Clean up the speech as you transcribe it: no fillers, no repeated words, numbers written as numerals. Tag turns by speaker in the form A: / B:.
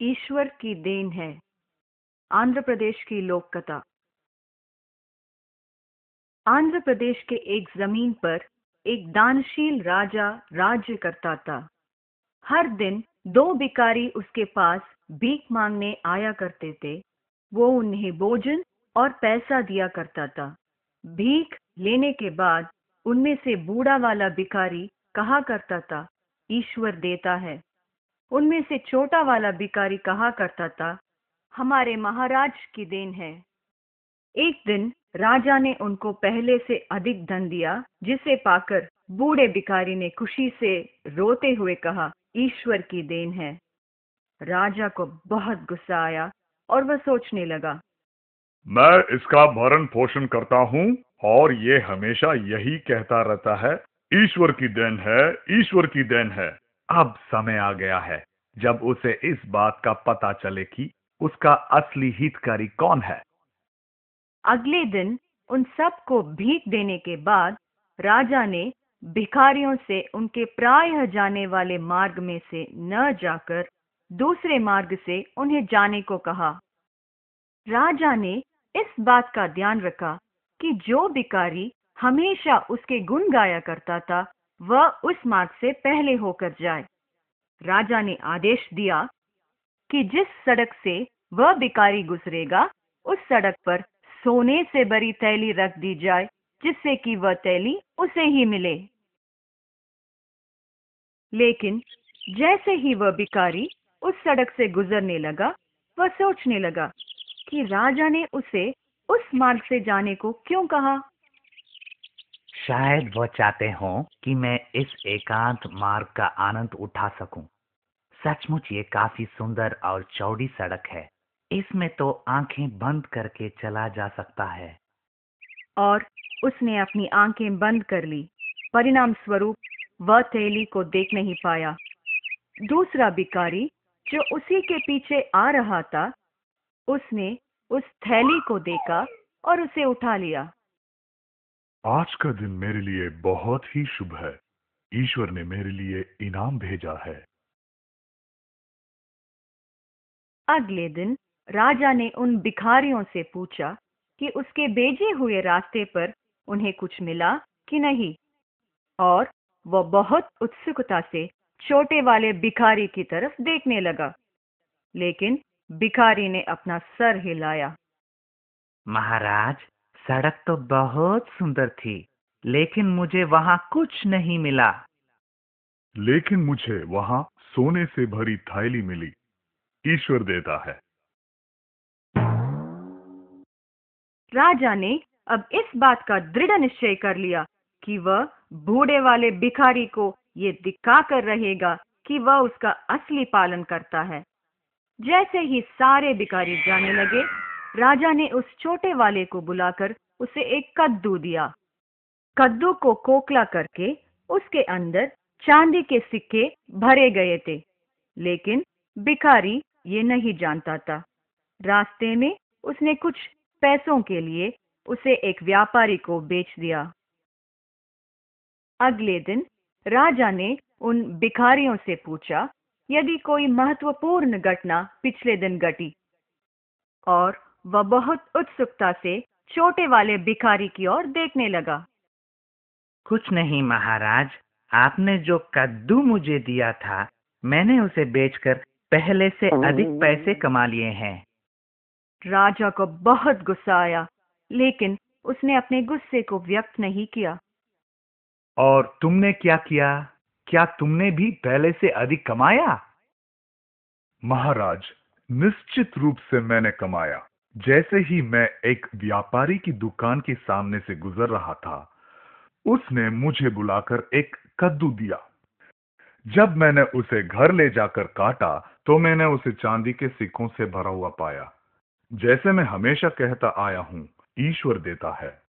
A: ईश्वर की देन है। आंध्र प्रदेश की लोक कथा। आंध्र प्रदेश के एक जमीन पर एक दानशील राजा राज्य करता था। हर दिन दो भिखारी उसके पास भीख मांगने आया करते थे। वो उन्हें भोजन और पैसा दिया करता था। भीख लेने के बाद उनमें से बूढ़ा वाला भिखारी कहा करता था, ईश्वर देता है। उनमें से छोटा वाला भिखारी कहा करता था, हमारे महाराज की देन है। एक दिन राजा ने उनको पहले से अधिक धन दिया, जिसे पाकर बूढ़े भिखारी ने खुशी से रोते हुए कहा, ईश्वर की देन है। राजा को बहुत गुस्सा आया और वह सोचने लगा,
B: मैं इसका भरण पोषण करता हूँ और ये हमेशा यही कहता रहता है, ईश्वर की देन है, ईश्वर की देन है। अब समय आ गया है जब उसे इस बात का पता चले कि उसका असली हितकारी कौन है।
A: अगले दिन उन सब को भीख देने के बाद राजा ने भिखारियों से उनके प्रायः जाने वाले मार्ग में से न जाकर दूसरे मार्ग से उन्हें जाने को कहा। राजा ने इस बात का ध्यान रखा कि जो भिखारी हमेशा उसके गुण गाया करता था, वह उस मार्ग से पहले होकर जाए। राजा ने आदेश दिया कि जिस सड़क से वह भिखारी गुजरेगा, उस सड़क पर सोने से भरी थैली रख दी जाए, जिससे कि वह थैली उसे ही मिले। लेकिन जैसे ही वह भिखारी उस सड़क से गुजरने लगा, वह सोचने लगा कि राजा ने उसे उस मार्ग से जाने को क्यों कहा।
C: शायद वह चाहते हों कि मैं इस एकांत मार्ग का आनंद उठा सकूं। सचमुच ये काफी सुंदर और चौड़ी सड़क है। इसमें तो आंखें बंद करके चला जा सकता है।
A: और उसने अपनी आंखें बंद कर ली। परिणाम स्वरूप वह थैली को देख नहीं पाया। दूसरा भिखारी जो उसी के पीछे आ रहा था, उसने उस थैली को देखा और उसे उठा लिया।
B: आज का दिन मेरे लिए बहुत ही शुभ है। ईश्वर ने मेरे लिए इनाम भेजा है।
A: अगले दिन राजा ने उन भिखारियों से पूछा कि उसके भेजे हुए रास्ते पर उन्हें कुछ मिला कि नहीं, और वह बहुत उत्सुकता से छोटे वाले भिखारी की तरफ देखने लगा। लेकिन भिखारी ने अपना सर हिलाया।
C: महाराज, सड़क तो बहुत सुंदर थी, लेकिन मुझे वहां कुछ नहीं मिला।
B: लेकिन मुझे वहां सोने से भरी थैली मिली। ईश्वर देता है।
A: राजा ने अब इस बात का दृढ़ निश्चय कर लिया कि वह बूढ़े वाले भिखारी को ये दिखा कर रहेगा कि वह उसका असली पालन करता है। जैसे ही सारे भिखारी जाने लगे, राजा ने उस छोटे वाले को बुलाकर उसे एक कद्दू दिया। कद्दू को खोखला करके उसके अंदर चांदी के सिक्के भरे गए थे, लेकिन भिखारी ये नहीं जानता था। रास्ते में उसने कुछ पैसों के लिए उसे एक व्यापारी को बेच दिया। अगले दिन राजा ने उन भिखारियों से पूछा यदि कोई महत्वपूर्ण घटना पिछले दिन घटी, और वह बहुत उत्सुकता से छोटे वाले भिखारी की ओर देखने लगा।
C: कुछ नहीं महाराज, आपने जो कद्दू मुझे दिया था, मैंने उसे बेचकर पहले से अधिक पैसे कमा लिए हैं।
A: राजा को बहुत गुस्सा आया, लेकिन उसने अपने गुस्से को व्यक्त नहीं किया।
C: और तुमने क्या किया? क्या तुमने भी पहले से अधिक कमाया?
B: महाराज, निश्चित रूप से मैंने कमाया। जैसे ही मैं एक व्यापारी की दुकान के सामने से गुजर रहा था, उसने मुझे बुलाकर एक कद्दू दिया। जब मैंने उसे घर ले जाकर काटा, तो मैंने उसे चांदी के सिक्कों से भरा हुआ पाया। जैसे मैं हमेशा कहता आया हूँ, ईश्वर देता है।